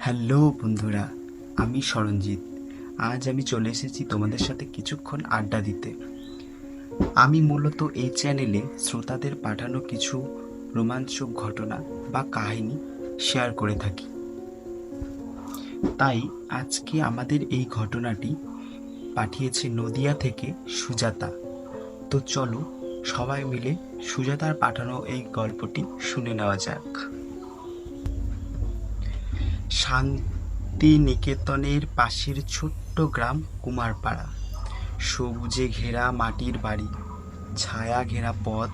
Hello বন্ধুরা, আমি সরঞ্জিত। আজ আমি চলে এসেছি তোমাদের সাথে কিছুক্ষণ আড্ডা দিতে। আমি মূলত এই চ্যানেলে শ্রোতাদের পাঠানো কিছু রোমাঞ্চক ঘটনা বা কাহিনী শেয়ার করে থাকি। তাই আজকে আমাদের এই ঘটনাটি পাঠিয়েছে নদিয়া থেকে সুজাতা। তো চলো সবাই মিলে সুজাতার পাঠানো এই গল্পটি শুনে নেওয়া যাক। শান্তিনিকেতনের পাশের ছোট্ট গ্রাম কুমারপাড়া। সবুজে ঘেরা মাটির বাড়ি, ছায়া ঘেরা পথ,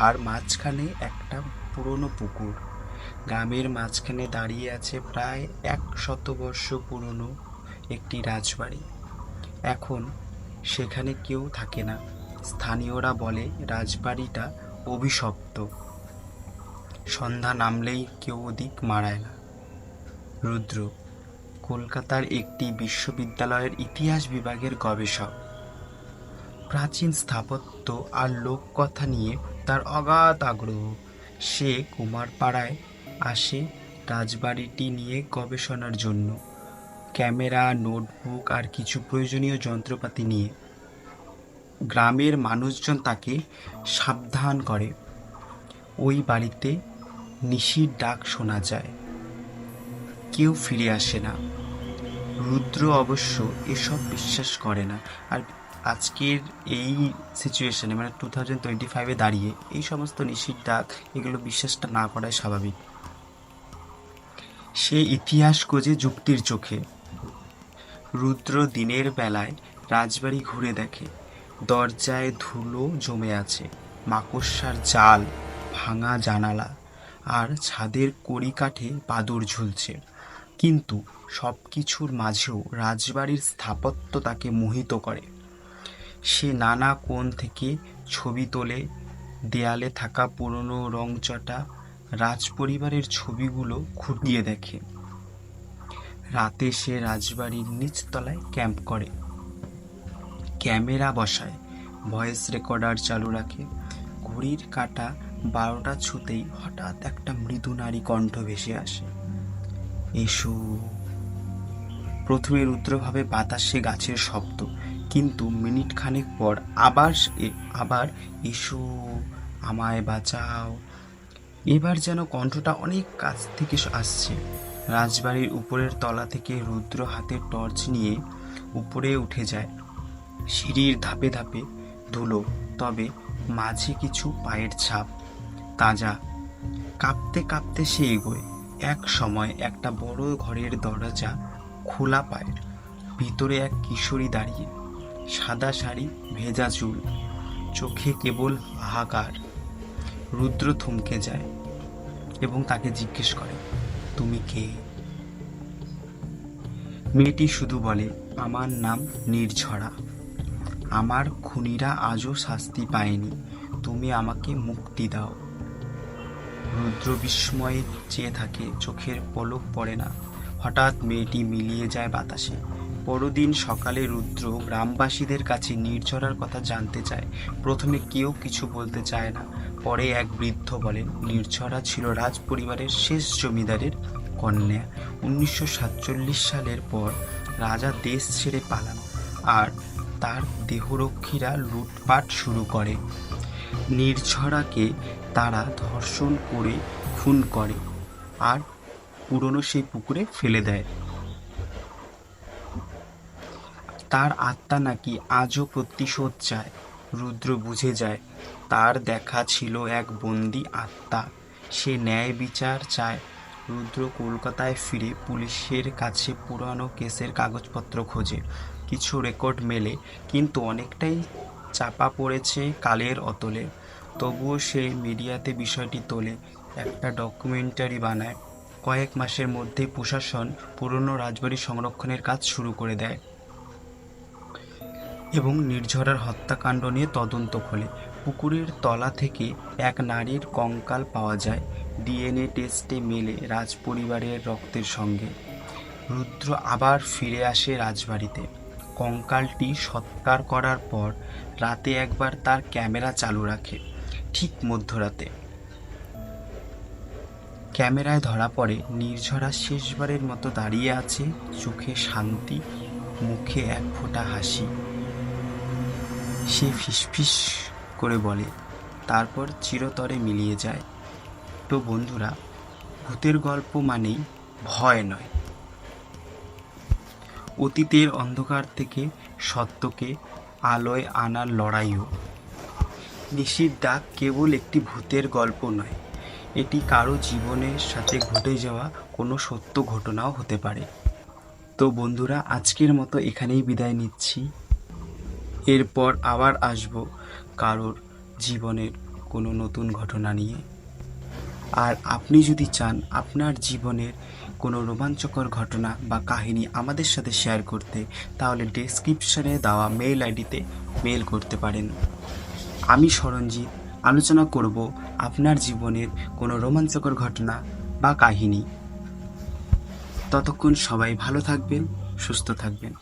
আর মাঝখানে একটা পুরনো পুকুর। গ্রামের মাঝখানে দাঁড়িয়ে আছে প্রায় 100 বর্ষ পুরনো একটি রাজবাড়ি। এখন সেখানে কেউ থাকে না। স্থানীয়রা বলে রাজবাড়িটা অভিশপ্ত। সন্ধ্যা নামলেই কেউ ওদিক মারায় না। রুদ্র কলকাতার একটি বিশ্ববিদ্যালয়ের ইতিহাস বিভাগের গবেষক। প্রাচীন স্থাপত্য আর লোককথা নিয়ে তার অগাধ আগ্রহ। সে কুমারপাড়ায় আসে রাজবাড়িটি নিয়ে গবেষণার জন্য, ক্যামেরা, নোটবুক আর কিছু প্রয়োজনীয় যন্ত্রপাতি নিয়ে। গ্রামের মানুষজন তাকে সাবধান করে। ওই বাড়িতে নিশির ডাক শোনা যায়, কেউ ফিরে আসে না। রুদ্র অবশ্য এসব বিশ্বাস করে না। আর আজকের এই সিচুয়েশনে, মানে 2025-এ দাঁড়িয়ে এই সমস্ত নিশির ডাক, এগুলো বিশ্বাসটা না করাই স্বাভাবিক। সে ইতিহাস খোঁজে যুক্তির চোখে। রুদ্র দিনের বেলায় রাজবাড়ি ঘুরে দেখে। দরজায় ধুলো জমে আছে, মাকড়সার জাল, ভাঙা জানালা, আর ছাদের কড়িকাঠে বাদুড় ঝুলছে। কিন্তু সব কিছুর মাঝেও রাজবাড়ির স্থাপত্য তাকে মোহিত করে। সে নানা কোণ থেকে ছবি তোলে। দেয়ালে থাকা পুরনো রংচটা রাজপরিবারের ছবিগুলো খুঁটিয়ে দেখে। রাতে সে রাজবাড়ির নিচতলায় ক্যাম্প করে, ক্যামেরা বসায়, ভয়েস রেকর্ডার চালু রাখে। ঘড়ির কাঁটা 12টা ছুঁতেই হঠাৎ একটা মৃদু নারী কণ্ঠ ভেসে আসে, এসো। প্রথমে রুদ্রভাবে বাতাসে গাছের শব্দ, কিন্তু মিনিট খানেক পর আবার এসো, আমায় বাঁচাও। এবার যেন কণ্ঠটা অনেক কাছ থেকে আসছে। রাজবাড়ির উপরের তলা থেকে রুদ্র হাতে টর্চ নিয়ে উপরে উঠে যায়। সিঁড়ির ধাপে ধাপে ধুলো, তবে মাঝে কিছু পায়ের ছাপ, তাজা। কাঁপতে কাঁপতে সে এগোয়। এক সময় একটা বড় ঘরের দরজা খোলা পায়। ভিতরে এক কিশোরী দাঁড়িয়ে, সাদা শাড়ি, ভেজা চুল, চোখে কেবল হাহাকার। রুদ্র থমকে যায় এবং তাকে জিজ্ঞেস করে, তুমি কে? মেয়েটি শুধু বলে, আমার নাম নির্ঝরা। আমার খুনিরা আজও শাস্তি পায়নি, তুমি আমাকে মুক্তি দাও। রুদ্র বিস্ময়ে চেয়ে থাকে, চোখের পলক পড়ে না। হঠাৎ মেয়েটি মিলিয়ে যায় বাতাসে। পরদিন সকালে রুদ্র গ্রামবাসীদের কাছে নির্ঝরার কথা জানতে চায়। প্রথমে কেউ কিছু বলতে চায় না। পরে এক বৃদ্ধ বলেন, নির্ঝরা ছিল রাজ পরিবারের শেষ জমিদারের কন্যা। 1947 সালের পর রাজা দেশ ছেড়ে পালান, আর তার দেহরক্ষীরা লুটপাট শুরু করে। নির্ঝরাকে তারা ধর্ষণ করে খুন করে আর পুরনো সেই পুকুরে ফেলে দেয়। তার আত্মা নাকি আজও প্রতিশোধ চায়। রুদ্র বুঝে যায় তার দেখা ছিল এক বন্দি আত্মা। সে ন্যায় বিচার চায়। রুদ্র কলকাতায় ফিরে পুলিশের কাছে পুরানো কেসের কাগজপত্র খোঁজে। কিছু রেকর্ড মেলে, কিন্তু অনেকটাই চাপা পড়েছে কালের অতলে। তবুও সে মিডিয়াতে বিষয়টি তোলে, একটা ডকুমেন্টারি বানায়। কয়েক মাসের মধ্যেই প্রশাসন পুরনো রাজবাড়ি সংরক্ষণের কাজ শুরু করে দেয় এবং নির্ঝরার হত্যাকাণ্ড নিয়ে তদন্ত খোলে। পুকুরের তলা থেকে এক নারীর কঙ্কাল পাওয়া যায়। ডিএনএ টেস্টে মেলে রাজপরিবারের রক্তের সঙ্গে। রুদ্র আবার ফিরে আসে রাজবাড়িতে। কঙ্কালটি সৎকার করার পর রাতে একবার তার ক্যামেরা চালু রাখে। ঠিক মধ্যরাতে ক্যামেরায় ধরা পড়ে নির্ঝরা শেষবারের মতো দাঁড়িয়ে আছে, চোখে শান্তি, মুখে এক ফোঁটা হাসি। সে ফিসফিস করে বলে, তারপর চিরতরে মিলিয়ে যায়। তো বন্ধুরা, ভূতের গল্প মানেই ভয় নয়, অতীতের অন্ধকার থেকে সত্যকে আলোয় আনার লড়াইও। নিশির ডাক কেবল একটি ভূতের গল্প নয়, এটি কারো জীবনের সাথে ঘটে যাওয়া কোনো সত্য ঘটনাও হতে পারে। তো বন্ধুরা, আজকের মতো এখানেই বিদায় নিচ্ছি। এরপর আবার আসব কারোর জীবনের কোনো নতুন ঘটনা নিয়ে। আর আপনি যদি চান আপনার জীবনের কোনো রোমাঞ্চকর ঘটনা বা কাহিনী আমাদের সাথে শেয়ার করতে, তাহলে ডেসক্রিপশনে দেওয়া মেইল আইডিতে মেইল করতে পারেন। আমি সরঞ্জিত আলোচনা করব আপনার জীবনের কোনো রোমাঞ্চকর ঘটনা বা কাহিনী। ততক্ষণ সবাই ভালো থাকবেন, সুস্থ থাকবেন।